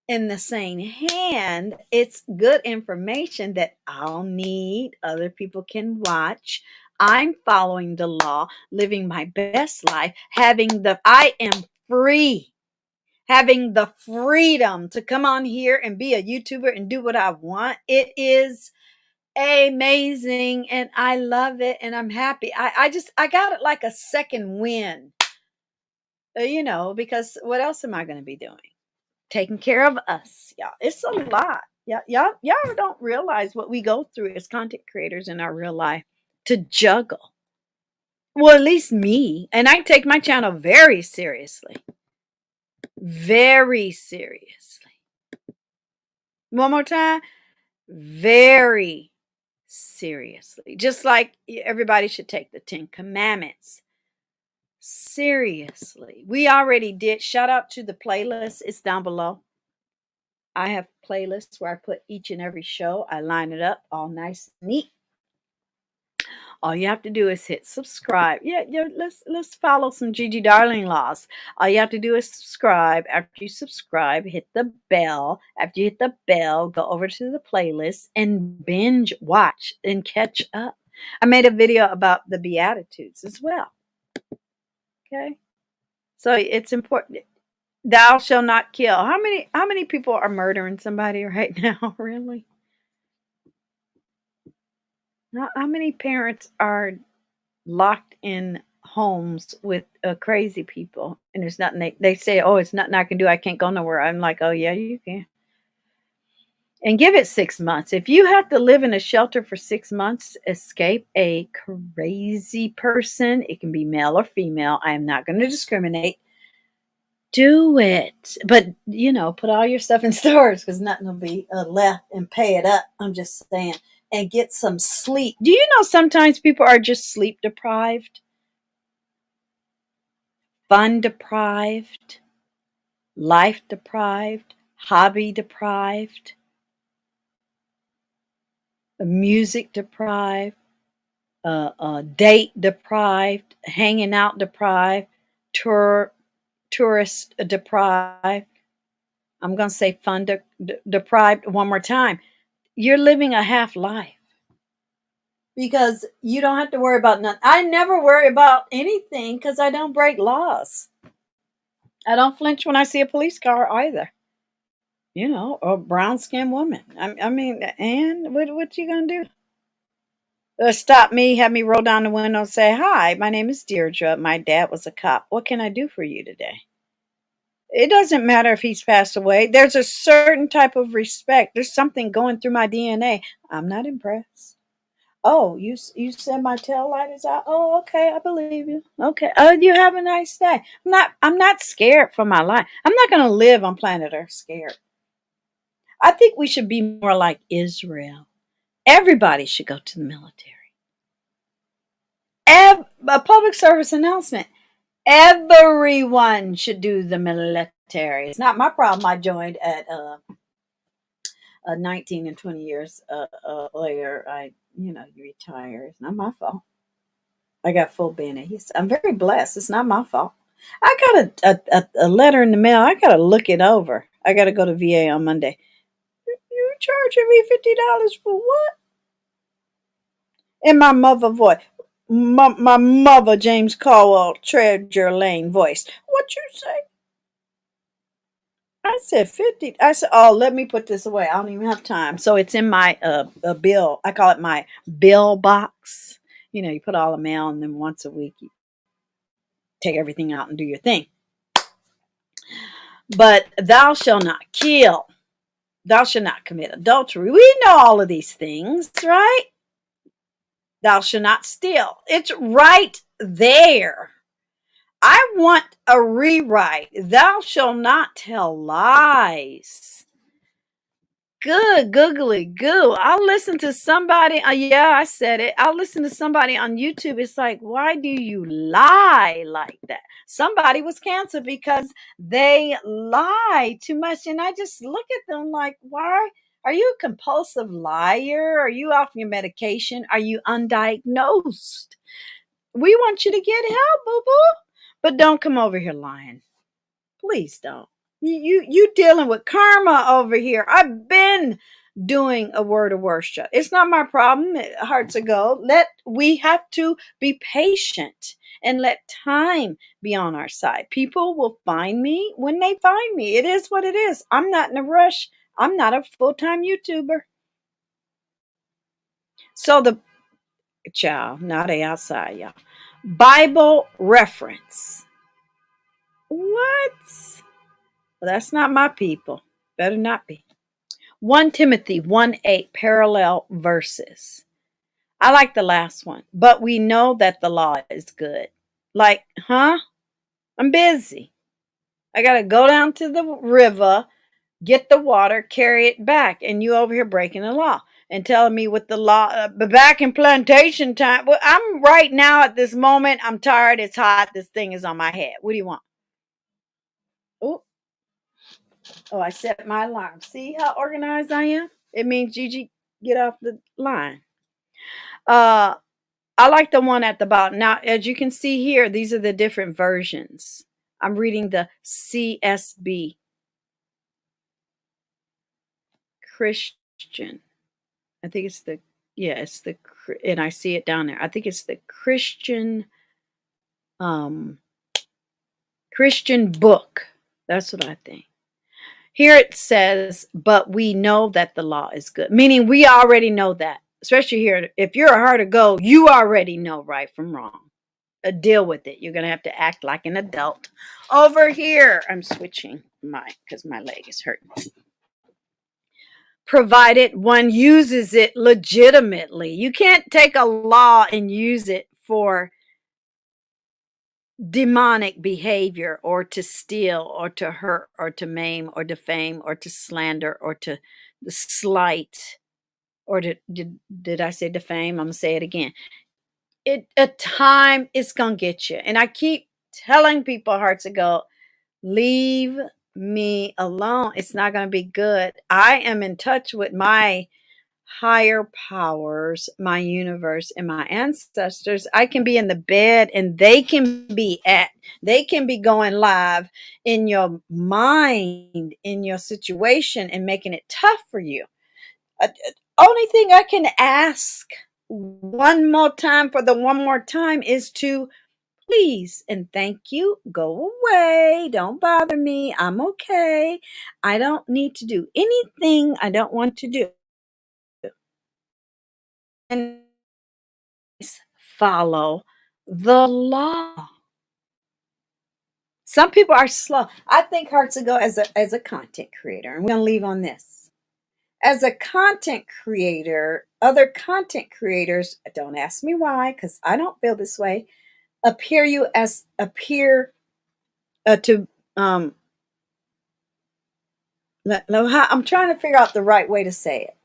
in the same hand, it's good information that I'll need. Other people can watch. I'm following the law, living my best life, I am free, having the freedom to come on here and be a YouTuber and do what I want. It is amazing and I love it and I'm happy. I got it like a second win, because what else am I going to be doing? Taking care of us, y'all. It's a lot. Y'all don't realize what we go through as content creators in our real life to juggle. Well, at least me. And I take my channel very seriously. Very seriously. One more time. Very seriously. Just like everybody should take the 10 Commandments seriously. We already did. Shout out to the playlist. It's down below. I have playlists where I put each and every show. I line it up all nice and neat. All you have to do is hit subscribe. Yeah, let's follow some Gigi Darling laws. All you have to do is subscribe. After you subscribe, hit the bell. After you hit the bell, go over to the playlist and binge watch and catch up. I made a video about the Beatitudes as well. Okay. So it's important. Thou shall not kill. How many people are murdering somebody right now? Really? How many parents are locked in homes with crazy people, and there's nothing they say, oh, it's nothing I can do, I can't go nowhere. I'm like, oh yeah, you can. And give it 6 months. If you have to live in a shelter for 6 months, escape a crazy person, it can be male or female, I am not going to discriminate, do it. But put all your stuff in storage, because nothing will be left, and pay it up. I'm just saying. And get some sleep. Do you know sometimes people are just sleep deprived, fun deprived, life deprived, hobby deprived, music deprived, date deprived, hanging out deprived, tourist deprived. I'm going to say fun deprived one more time. You're living a half life because you don't have to worry about nothing. I never worry about anything because I don't break laws. I don't flinch when I see a police car either. A brown skinned woman. I mean, and what you gonna do? Stop me, have me roll down the window and say, hi, my name is Deirdre. My dad was a cop. What can I do for you today? It doesn't matter if he's passed away. There's a certain type of respect. There's something going through my DNA. I'm not impressed. Oh, you said my tail light is out. Oh, okay, I believe you. Okay. Oh, you have a nice day. I'm not scared for my life. I'm not gonna live on planet Earth scared. I think we should be more like Israel. Everybody should go to the military. A public service announcement. Everyone should do the military. It's not my problem. I joined at 19 and 20 years later. You retire. It's not my fault. I got full benefits. I'm very blessed. It's not my fault. I got a letter in the mail. I got to look it over. I got to go to VA on Monday. You charging me $50 for what? In my mother voice. My mother, James Caldwell, Treasure Lane voice. What you say? I said 50. I said, oh, let me put this away. I don't even have time. So it's in my bill. I call it my bill box. You put all the mail, and then once a week you take everything out and do your thing. But thou shalt not kill. Thou shalt not commit adultery. We know all of these things, right? Thou shalt not steal. It's right there. I want a rewrite. Thou shalt not tell lies. Good, googly goo. I'll listen to somebody. Yeah, I said it. I'll listen to somebody on YouTube. It's like, why do you lie like that? Somebody was canceled because they lie too much. And I just look at them like, why? Are you a compulsive liar? Are you off your medication? Are you undiagnosed? We want you to get help, boo-boo. But don't come over here lying. Please don't. You dealing with karma over here. I've been doing a word of worship. It's not my problem. Hearts of gold. We have to be patient and let time be on our side. People will find me when they find me. It is what it is. I'm not in a rush. I'm not a full-time YouTuber. So now they outside, y'all. Bible reference. What? Well, that's not my people. Better not be. 1 Timothy 1:8 parallel verses. I like the last one. But we know that the law is good. Like, huh? I'm busy. I got to go down to the river, get the water, carry it back. And you over here breaking the law. and telling me what the law, but back in plantation time. Well, I'm right now at this moment. I'm tired. It's hot. This thing is on my head. What do you want? Oh, I set my alarm. See how organized I am? It means Gigi, get off the line. Uh, I like the one at the bottom. Now, as you can see here, these are the different versions. I'm reading the CSB, Christian. I think it's the, yeah, it's the, and I see it down there. I think it's the um, Christian book. That's what I think. Here it says, but we know that the law is good, meaning we already know that. Especially here, if you're a hard to go, you already know right from wrong. Deal with it. You're going to have to act like an adult. Over here, I'm switching because my leg is hurting. Provided one uses it legitimately. You can't take a law and use it for demonic behavior, or to steal, or to hurt, or to maim, or defame, or to slander, or to slight, or to, did I say defame? I'm going to say it again. A time it's going to get you. And I keep telling people, hearts of gold, leave me alone. It's not going to be good. I am in touch with my higher powers, my universe, and my ancestors. I can be in the bed and they can be going live in your mind, in your situation, and making it tough for you. Only thing I can ask one more time, for the one more time, is to please and thank you, go away. Don't bother me. I'm okay. I don't need to do anything I don't want to do. And follow the law. Some people are slow. I think hearts will go as a content creator, and we're gonna leave on this. As a content creator, other content creators, don't ask me why, because I don't feel this way, appear to I'm trying to figure out the right way to say it.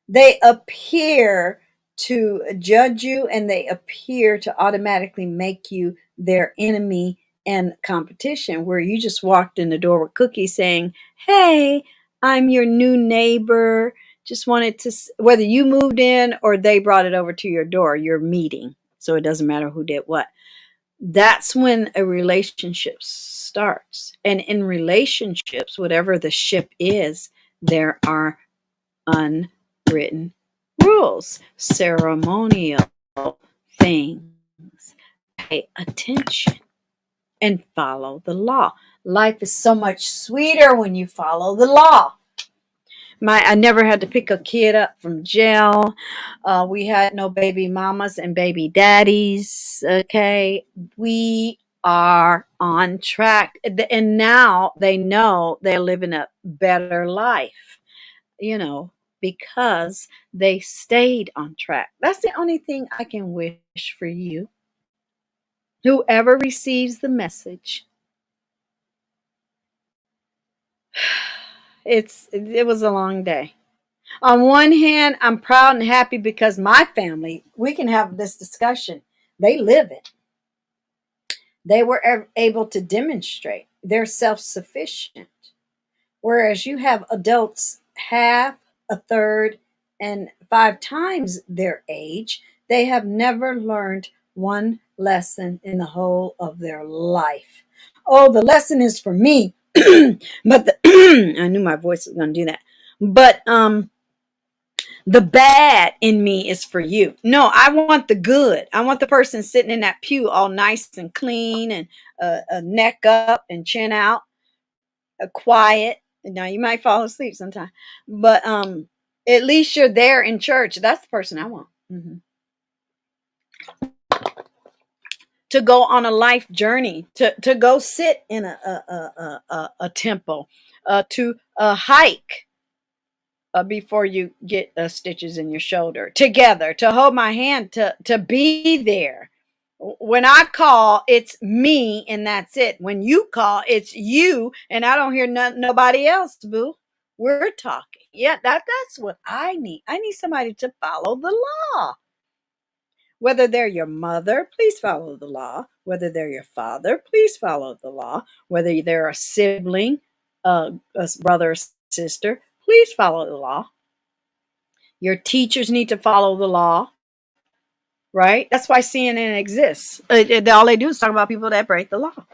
They appear to judge you, and they appear to automatically make you their enemy and competition, where you just walked in the door with cookies saying, hey, I'm your new neighbor. Just wanted to, whether you moved in or they brought it over to your door, you're meeting. So it doesn't matter who did what. That's when a relationship starts. And in relationships, whatever the ship is, there are unwritten rules, ceremonial things. Pay attention and follow the law. Life is so much sweeter when you follow the law. I never had to pick a kid up from jail. We had no baby mamas and baby daddies. Okay. We are on track. And now they know they're living a better life, because they stayed on track. That's the only thing I can wish for you. Whoever receives the message, it was a long day. On one hand, I'm proud and happy because my family, we can have this discussion. They live it. They were able to demonstrate they're self-sufficient. Whereas you have adults half, a third, and 5 times their age. They have never learned one lesson in the whole of their life. Oh, the lesson is for me. But I knew my voice was going to do that. But the bad in me is for you. No, I want the good. I want the person sitting in that pew all nice and clean, and a neck up and chin out, quiet. Now you might fall asleep sometime, but at least you're there in church. That's the person I want. Mm-hmm. To go on a life journey, to go sit in a temple, to hike before you get stitches in your shoulder, together, to hold my hand, to be there. When I call, it's me and that's it. When you call, it's you and I don't hear nobody else, boo. We're talking. Yeah, that's what I need. I need somebody to follow the law. Whether they're your mother, please follow the law. Whether they're your father, please follow the law. Whether they're a sibling, a brother or sister, please follow the law. Your teachers need to follow the law, right? That's why CNN exists. All they do is talk about people that break the law.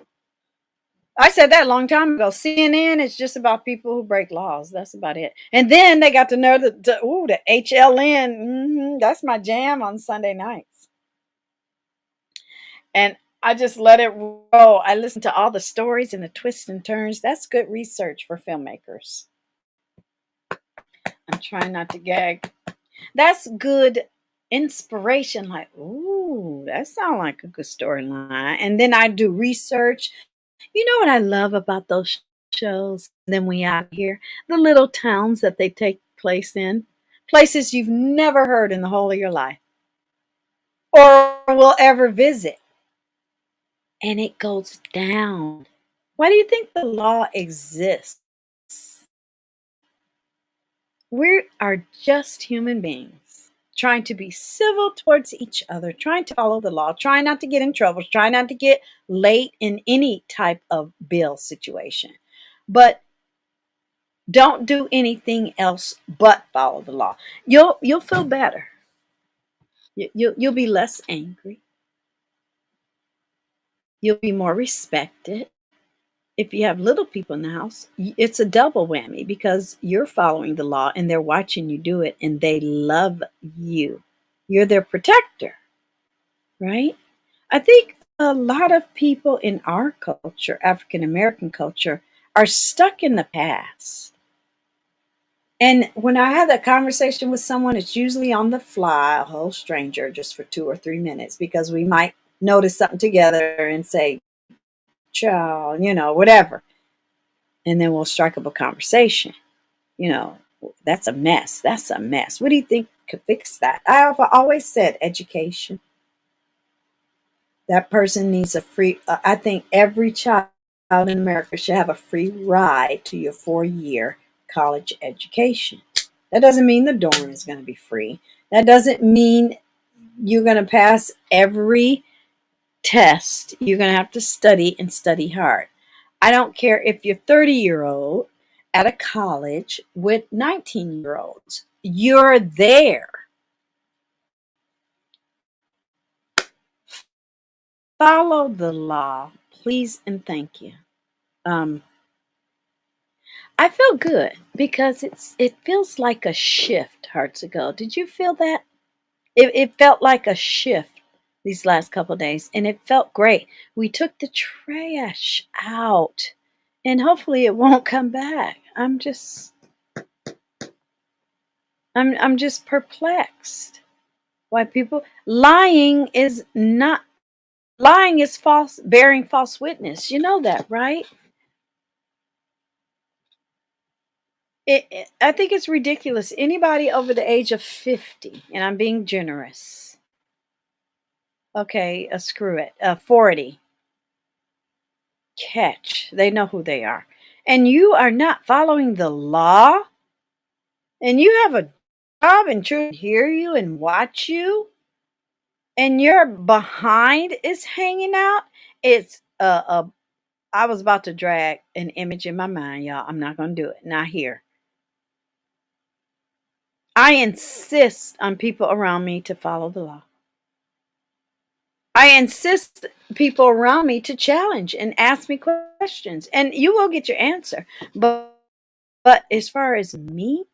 I said that a long time ago. CNN is just about people who break laws. That's about it. And then they got to know the HLN. That's my jam on Sunday nights. And I just let it roll. I listen to all the stories and the twists and turns. That's good research for filmmakers. I'm trying not to gag. That's good inspiration. Like, ooh, that sounds like a good storyline. And then I do research. You know what I love about those shows? Then we out here, the little towns that they take place in, places you've never heard in the whole of your life or will ever visit. And it goes down. Why do you think the law exists? We are just human beings trying to be civil towards each other, trying to follow the law, trying not to get in trouble, trying not to get late in any type of bill situation. But don't do anything else but follow the law. You'll feel better. You'll be less angry. You'll be more respected. If you have little people in the house, it's a double whammy because you're following the law and they're watching you do it and they love you. You're their protector, right? I think a lot of people in our culture, African American culture, are stuck in the past. And when I have that conversation with someone, it's usually on the fly, a whole stranger, just for 2 or 3 minutes, because we might notice something together and say, ciao, whatever. And then we'll strike up a conversation. You know, that's a mess. That's a mess. What do you think could fix that? I've always said education. That person needs a free, I think every child in America should have a free ride to your 4-year college education. That doesn't mean the dorm is going to be free. That doesn't mean you're going to pass every test. You're going to have to study and study hard. I don't care if you're 30-year-old at a college with 19-year-olds. You're there. Follow the law, please and thank you. Um, I feel good because it feels like a shift, HUGz. Did you feel that? It felt like a shift these last couple of days, and it felt great. We took the trash out, and hopefully it won't come back. I'm just perplexed. Why people lying is not lying is false, bearing false witness. You know that, right? I think it's ridiculous. Anybody over the age of 50, and I'm being generous. Okay, screw it. 40. Catch. They know who they are. And you are not following the law, and you have a job and children hear you and watch you, and your behind is hanging out. It's I was about to drag an image in my mind, y'all. I'm not going to do it. Not here. I insist on people around me to follow the law. I insist people around me to challenge and ask me questions, and you will get your answer. But as far as me,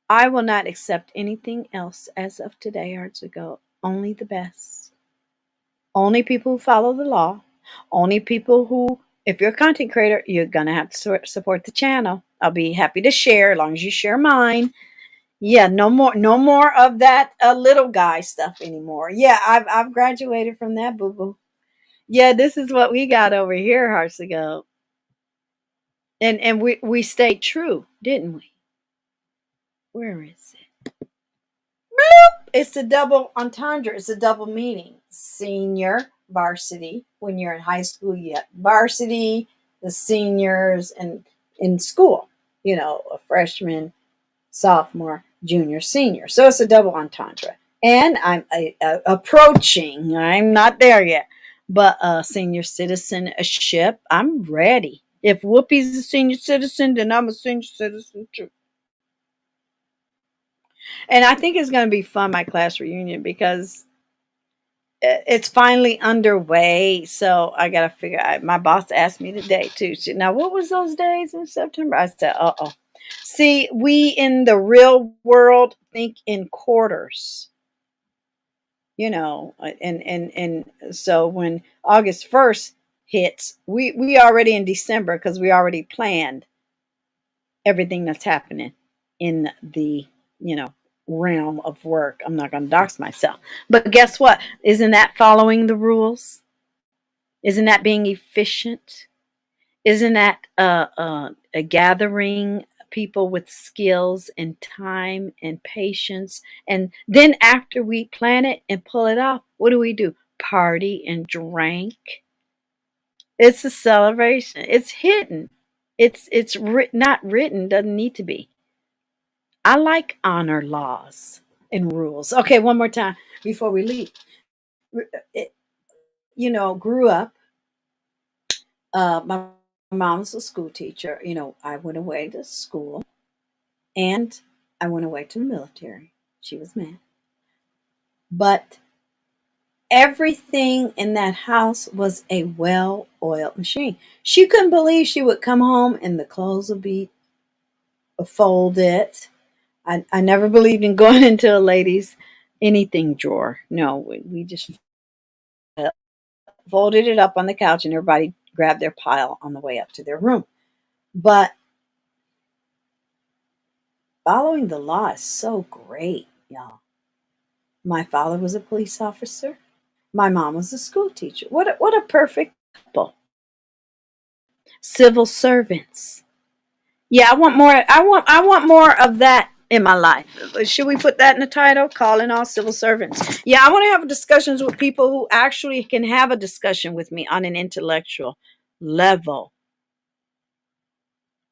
I will not accept anything else as of today or to go. Only the best. Only people who follow the law. Only people who, if you're a content creator, you're going to have to support the channel. I'll be happy to share as long as you share mine. Yeah, no more of that little guy stuff anymore. Yeah, I've graduated from that, boo boo. Yeah, this is what we got over here, HUGz. And we stayed true, didn't we? Where is it? Bloop! It's the double entendre. It's a double meaning. Senior, varsity. When you're in high school, you have varsity, the seniors, and in school. a freshman, sophomore, junior, senior. So it's a double entendre. And I'm approaching, I'm not there yet, but senior citizenship, I'm ready. If Whoopi's a senior citizen, then I'm a senior citizen too. And I think it's going to be fun, my class reunion, because it's finally underway. So I got to figure out. My boss asked me today too. She, now, what was those days in September? I said, uh-oh. See, we in the real world think in quarters, and so when August 1st hits, we already in December because we already planned everything that's happening in the, realm of work. I'm not going to dox myself. But guess what? Isn't that following the rules? Isn't that being efficient? Isn't that gathering people with skills and time and patience? And then after we plan it and pull it off, what do? Party and drink. It's a celebration. It's hidden. It's not written. Doesn't need to be. I like honor laws and rules. Okay, one more time before we leave. It, grew up. My mom was a school teacher. I went away to school and I went away to the military. She was mad. But everything in that house was a well oiled machine. She couldn't believe she would come home and the clothes would be folded. I never believed in going into a lady's anything drawer. No, we just folded it up on the couch and everybody grabbed their pile on the way up to their room. But following the law is so great, y'all. My father was a police officer. My mom was a school teacher. What a perfect couple. Civil servants. Yeah, I want more. I want more of that in my life. Should we put that in the title? Calling all civil servants. Yeah, I want to have discussions with people who actually can have a discussion with me on an intellectual level.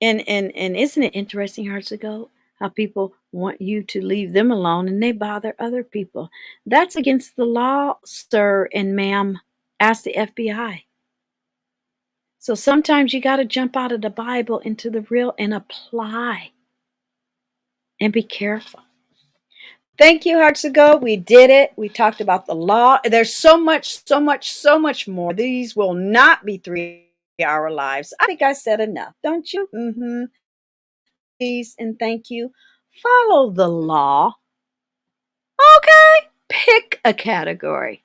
And isn't it interesting, HUGz, how people want you to leave them alone and they bother other people? That's against the law, sir and ma'am. Ask the FBI. So sometimes you got to jump out of the Bible into the real and apply and be careful. Thank you, HUGz. We did it. We talked about the law. There's so much, so much, so much more. These will not be 3-hour lives. I think I said enough, don't you? Mm-hmm. Please and thank you. Follow the law. Okay. Pick a category.